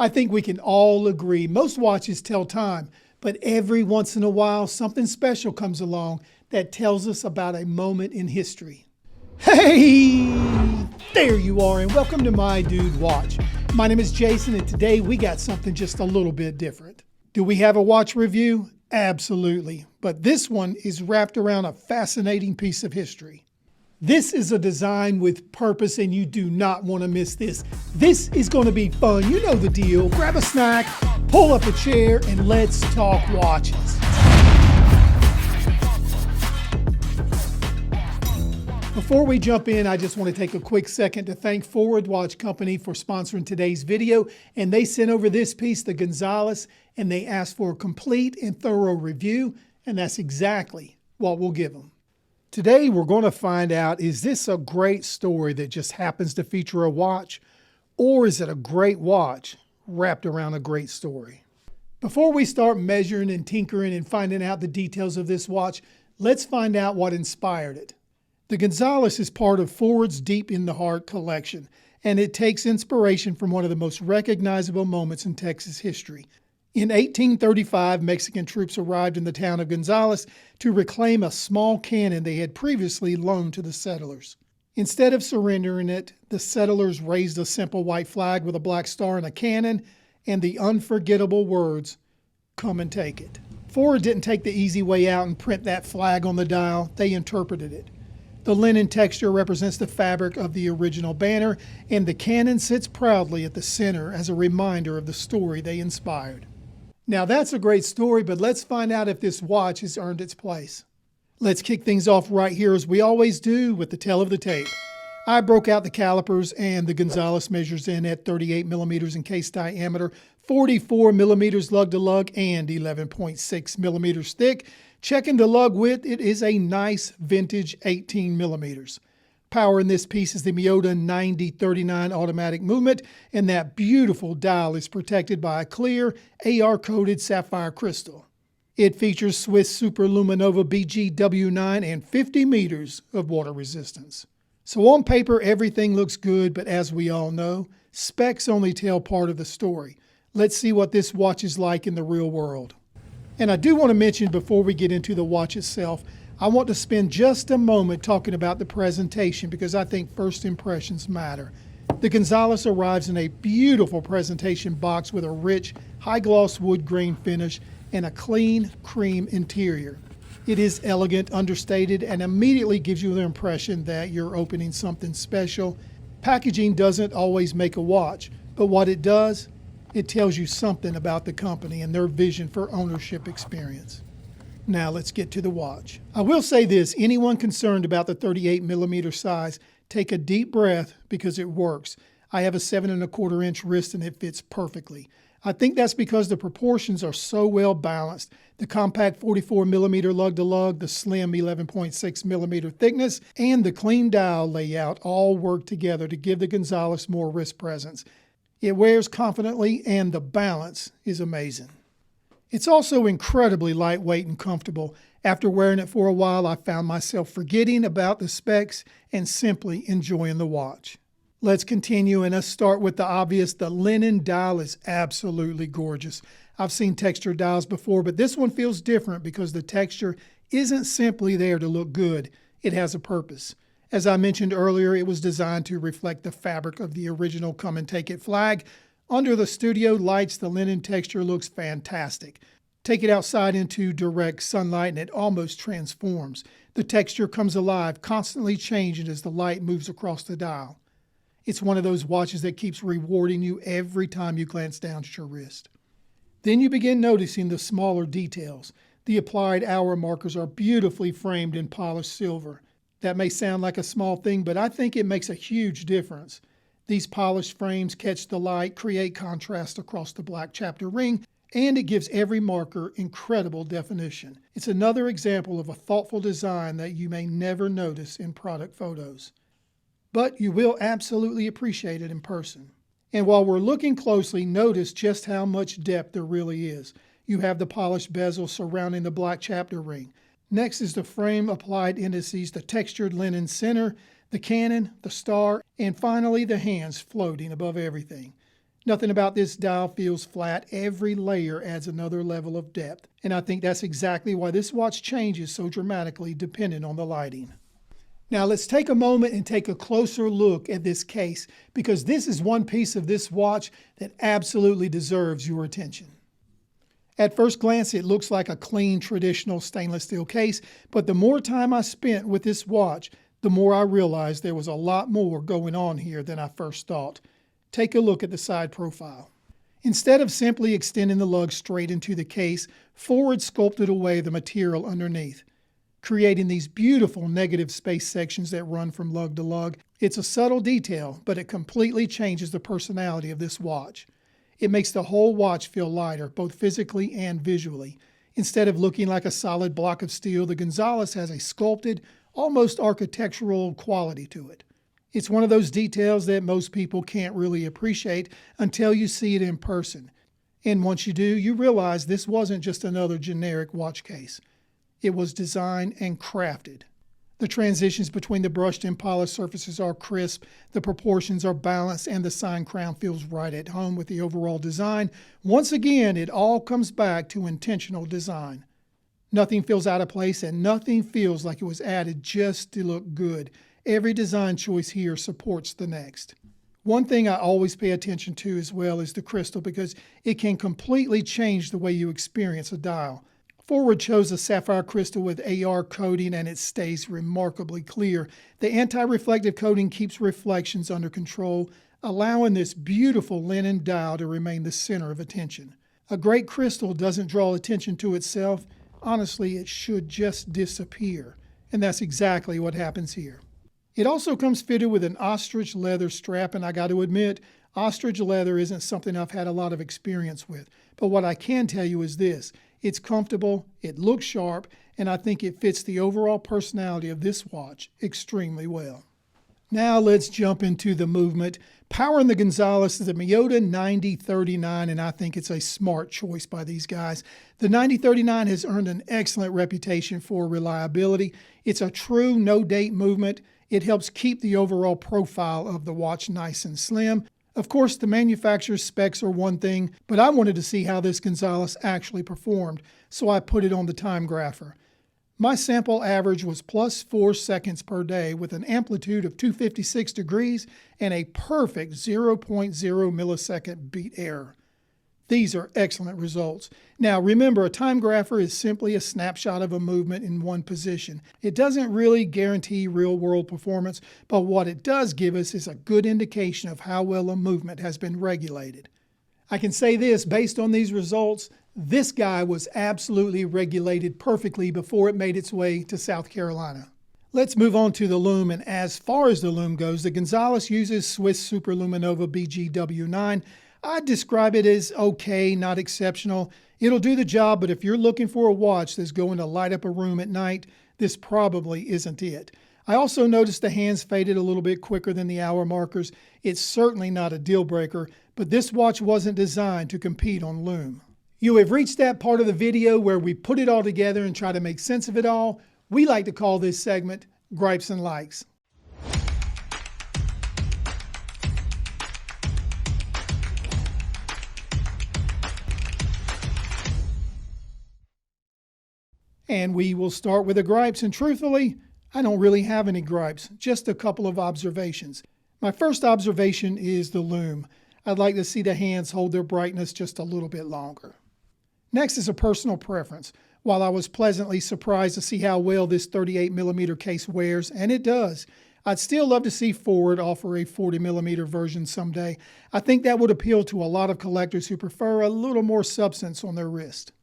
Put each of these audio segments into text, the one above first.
I think we can all agree most watches tell time, but every once in a while something special comes along that tells us about a moment in history. Hey, there you are, and welcome to My Dude Watch. My name is Jason, and today we got something just a little bit different. Do we have a watch review? Absolutely, but this one is wrapped around a fascinating piece of history. This is a design with purpose, and you do not want to miss this. This is going to be fun. You know the deal. Grab a snack, pull up a chair, and let's talk watches. Before we jump in, I just want to take a quick second to thank Forward Watch Company for sponsoring today's video. And they sent over this piece, the Gonzales, and they asked for a complete and thorough review, and that's exactly what we'll give them. Today, we're going to find out, is this a great story that just happens to feature a watch, or is it a great watch wrapped around a great story? Before we start measuring and tinkering and finding out the details of this watch, let's find out what inspired it. The Gonzales is part of Forward's Deep in the Heart collection, and it takes inspiration from one of the most recognizable moments in Texas history. In 1835, Mexican troops arrived in the town of Gonzales to reclaim a small cannon they had previously loaned to the settlers. Instead of surrendering it, the settlers raised a simple white flag with a black star and a cannon, and the unforgettable words, "Come and take it." Forward didn't take the easy way out and print that flag on the dial. They interpreted it. The linen texture represents the fabric of the original banner, and the cannon sits proudly at the center as a reminder of the story they inspired. Now that's a great story, but let's find out if this watch has earned its place. Let's kick things off right here as we always do with the tale of the tape. I broke out the calipers, and the Gonzales measures in at 38 millimeters in case diameter, 44 millimeters lug to lug, and 11.6 millimeters thick. Checking the lug width, it is a nice vintage 18 millimeters. Power in this piece is the Miyota 9039 automatic movement, and that beautiful dial is protected by a clear AR-coated sapphire crystal. It features Swiss Super Luminova BGW9 and 50 meters of water resistance. So on paper, everything looks good, but as we all know, specs only tell part of the story. Let's see what this watch is like in the real world. And I do want to mention before we get into the watch itself, I want to spend just a moment talking about the presentation because I think first impressions matter. The Gonzales arrives in a beautiful presentation box with a rich, high-gloss wood grain finish and a clean cream interior. It is elegant, understated, and immediately gives you the impression that you're opening something special. Packaging doesn't always make a watch, but what it does, it tells you something about the company and their vision for ownership experience. Now let's get to the watch. I will say this, anyone concerned about the 38 millimeter size, take a deep breath because it works. I have a 7¼ inch wrist and it fits perfectly. I think that's because the proportions are so well balanced. The compact 44 millimeter lug to lug, the slim 11.6 millimeter thickness, and the clean dial layout all work together to give the Gonzales more wrist presence. It wears confidently and the balance is amazing. It's also incredibly lightweight and comfortable. After wearing it for a while, I found myself forgetting about the specs and simply enjoying the watch. Let's continue and let's start with the obvious. The linen dial is absolutely gorgeous. I've seen textured dials before, but this one feels different because the texture isn't simply there to look good. It has a purpose. As I mentioned earlier, it was designed to reflect the fabric of the original Come and Take It flag. Under the studio lights, the linen texture looks fantastic. Take it outside into direct sunlight and it almost transforms. The texture comes alive, constantly changing as the light moves across the dial. It's one of those watches that keeps rewarding you every time you glance down at your wrist. Then you begin noticing the smaller details. The applied hour markers are beautifully framed in polished silver. That may sound like a small thing, but I think it makes a huge difference. These polished frames catch the light, create contrast across the black chapter ring, and it gives every marker incredible definition. It's another example of a thoughtful design that you may never notice in product photos. But you will absolutely appreciate it in person. And while we're looking closely, notice just how much depth there really is. You have the polished bezel surrounding the black chapter ring. Next is the frame applied indices, the textured linen center, the cannon, the star, and finally the hands floating above everything. Nothing about this dial feels flat. Every layer adds another level of depth. And I think that's exactly why this watch changes so dramatically depending on the lighting. Now let's take a moment and take a closer look at this case, because this is one piece of this watch that absolutely deserves your attention. At first glance, it looks like a clean, traditional stainless steel case, but the more time I spent with this watch, the more I realized there was a lot more going on here than I first thought. Take a look at the side profile. Instead of simply extending the lug straight into the case, Forward sculpted away the material underneath, creating these beautiful negative space sections that run from lug to lug. It's a subtle detail, but it completely changes the personality of this watch. It makes the whole watch feel lighter, both physically and visually. Instead of looking like a solid block of steel, the Gonzales has a sculpted, almost architectural quality to it. It's one of those details that most people can't really appreciate until you see it in person. And once you do, you realize this wasn't just another generic watch case. It was designed and crafted. The transitions between the brushed and polished surfaces are crisp, the proportions are balanced, and the sign crown feels right at home with the overall design. Once again, it all comes back to intentional design. Nothing feels out of place, and nothing feels like it was added just to look good. Every design choice here supports the next. One thing I always pay attention to as well is the crystal, because it can completely change the way you experience a dial. Forward chose a sapphire crystal with AR coating, and it stays remarkably clear. The anti-reflective coating keeps reflections under control, allowing this beautiful linen dial to remain the center of attention. A great crystal doesn't draw attention to itself. Honestly, it should just disappear. And that's exactly what happens here. It also comes fitted with an ostrich leather strap, and I got to admit, ostrich leather isn't something I've had a lot of experience with. But what I can tell you is this: it's comfortable, it looks sharp, and I think it fits the overall personality of this watch extremely well. Now let's jump into the movement. Powering the Gonzales is a Miyota 9039, and I think it's a smart choice by these guys. The 9039 has earned an excellent reputation for reliability. It's a true no-date movement. It helps keep the overall profile of the watch nice and slim. Of course, the manufacturer's specs are one thing, but I wanted to see how this Gonzales actually performed, so I put it on the timegrapher. My sample average was +4 seconds per day with an amplitude of 256 degrees and a perfect 0.0 millisecond beat error. These are excellent results. Now remember, a timegrapher is simply a snapshot of a movement in one position. It doesn't really guarantee real-world performance, but what it does give us is a good indication of how well a movement has been regulated. I can say this, based on these results, this guy was absolutely regulated perfectly before it made its way to South Carolina. Let's move on to the lume, and as far as the lume goes, the Gonzales uses Swiss Superluminova BGW9. I'd describe it as okay, not exceptional. It'll do the job, but if you're looking for a watch that's going to light up a room at night, this probably isn't it. I also noticed the hands faded a little bit quicker than the hour markers. It's certainly not a deal breaker, but this watch wasn't designed to compete on lume. You have reached that part of the video where we put it all together and try to make sense of it all. We like to call this segment Gripes and Likes. And we will start with the gripes, and truthfully, I don't really have any gripes, just a couple of observations. My first observation is the lume. I'd like to see the hands hold their brightness just a little bit longer. Next is a personal preference. While I was pleasantly surprised to see how well this 38mm case wears, and it does, I'd still love to see Forward offer a 40mm version someday. I think that would appeal to a lot of collectors who prefer a little more substance on their wrist.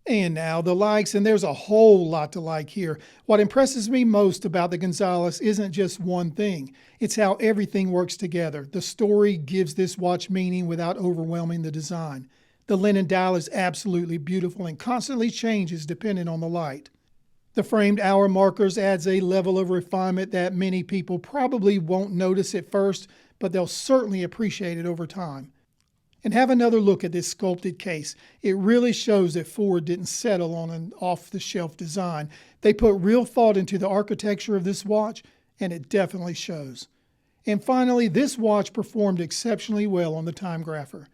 And now the likes, and there's a whole lot to like here. What impresses me most about the Gonzales isn't just one thing. It's how everything works together. The story gives this watch meaning without overwhelming the design. The linen dial is absolutely beautiful and constantly changes depending on the light. The framed hour markers adds a level of refinement that many people probably won't notice at first, but they'll certainly appreciate it over time. And have another look at this sculpted case. It really shows that Forward didn't settle on an off-the-shelf design. They put real thought into the architecture of this watch, and it definitely shows. And finally, this watch performed exceptionally well on the timegrapher.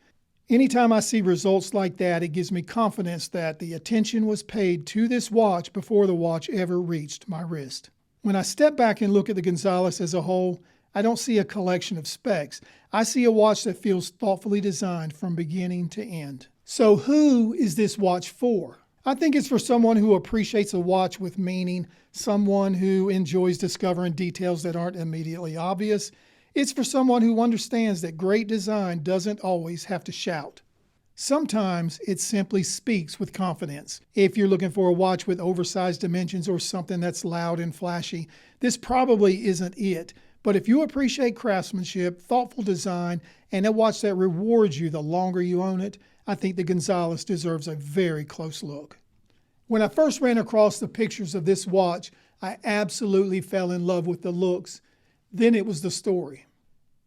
Anytime I see results like that, it gives me confidence that the attention was paid to this watch before the watch ever reached my wrist. When I step back and look at the Gonzales as a whole, I don't see a collection of specs. I see a watch that feels thoughtfully designed from beginning to end. So who is this watch for? I think it's for someone who appreciates a watch with meaning, someone who enjoys discovering details that aren't immediately obvious. It's for someone who understands that great design doesn't always have to shout. Sometimes it simply speaks with confidence. If you're looking for a watch with oversized dimensions or something that's loud and flashy, this probably isn't it. But if you appreciate craftsmanship, thoughtful design, and a watch that rewards you the longer you own it, I think the Gonzales deserves a very close look. When I first ran across the pictures of this watch, I absolutely fell in love with the looks. Then it was the story.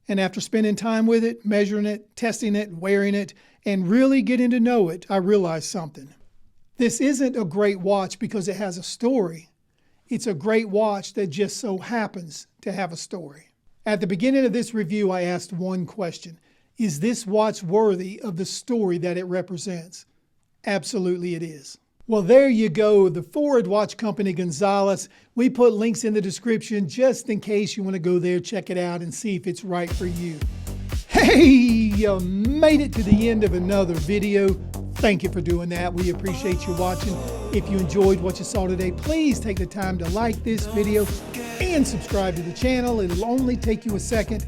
And after spending time with it, measuring it, testing it, wearing it, and really getting to know it, I realized something. This isn't a great watch because it has a story. It's a great watch that just so happens to have a story. At the beginning of this review, I asked one question. Is this watch worthy of the story that it represents? Absolutely it is. Well, there you go, the Forward Watch Company Gonzales. We put links in the description just in case you want to go there, check it out, and see if it's right for you. Hey, you made it to the end of another video. Thank you for doing that. We appreciate you watching. If you enjoyed what you saw today, please take the time to like this video and subscribe to the channel. It'll only take you a second,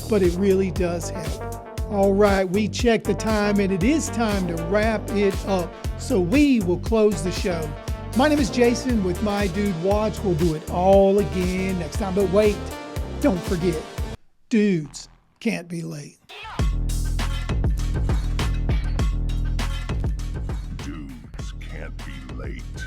but it really does help. All right, we checked the time and it is time to wrap it up. So we will close the show. My name is Jason with My Dude Watch. We'll do it all again next time. But wait, don't forget, dudes can't be late. Dudes can't be late.